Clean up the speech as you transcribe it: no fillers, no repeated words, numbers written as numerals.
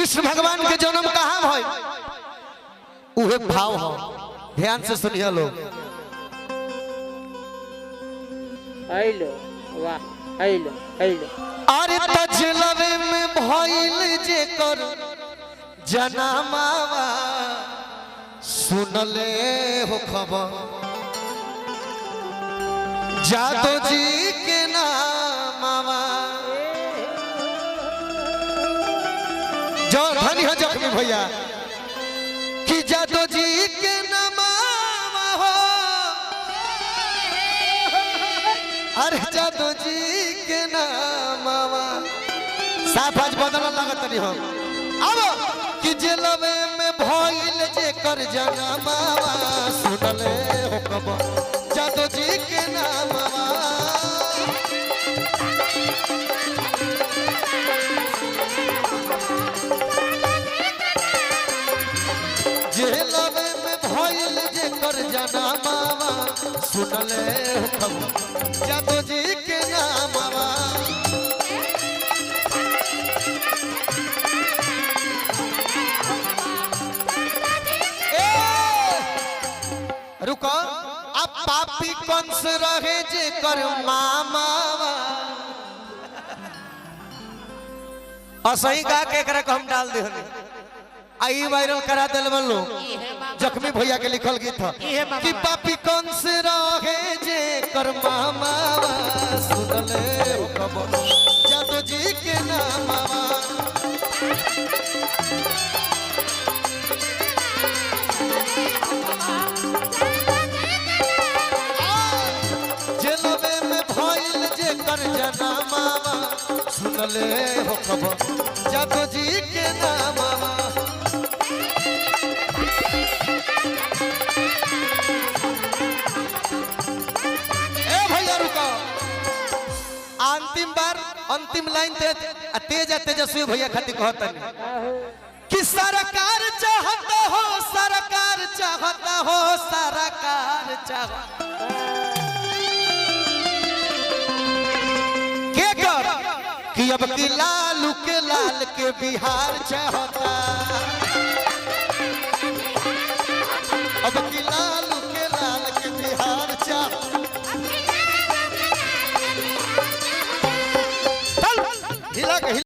कृष्ण भगवान के जन्म कहाँ भाई उहे भाव हो। ध्यान से सुनिए लोग। हेलो वाह हेलो हेलो अरे तजलवे में भइल जे कर जनामावा सुनले हो खबर जादो जी के नामावा। जो धनी हो जख्मी भैया कि जादो जी के नामावा हो। अरे जादो जी के नामावा साफ आज बदल लागत नहीं हो। अब कि जेलवे में भइल जे कर जनामावा सुनले हो खबर जादो जी के नामावा। जेलवे में भइल जे कर जनामावा सुनले हो खबर जादो जी के नामावा। रुको अब पापी कंस रहे जे कर मामावा। असही गा के एकरा को हम डाल दे आई वायरल करा दिल बल्लो जख्मी भैया के लिखल गीत था कि पापी कंस रहे जे कर मामावा सुनले हो खबर जादो जी के नामावा। जेलवे में भइल जे कर जनामावा सुनले हो खबर जादो जी के नामावा। ए भैया रुको अंतिम बार अंतिम लाइन तेज तेजस्वी भैया खातिर कहतनी कि सरकार चाहता हो सरकार चाहता हो सरकार चाहता के कर कि अब की लालू के लाल के बिहार चाहता।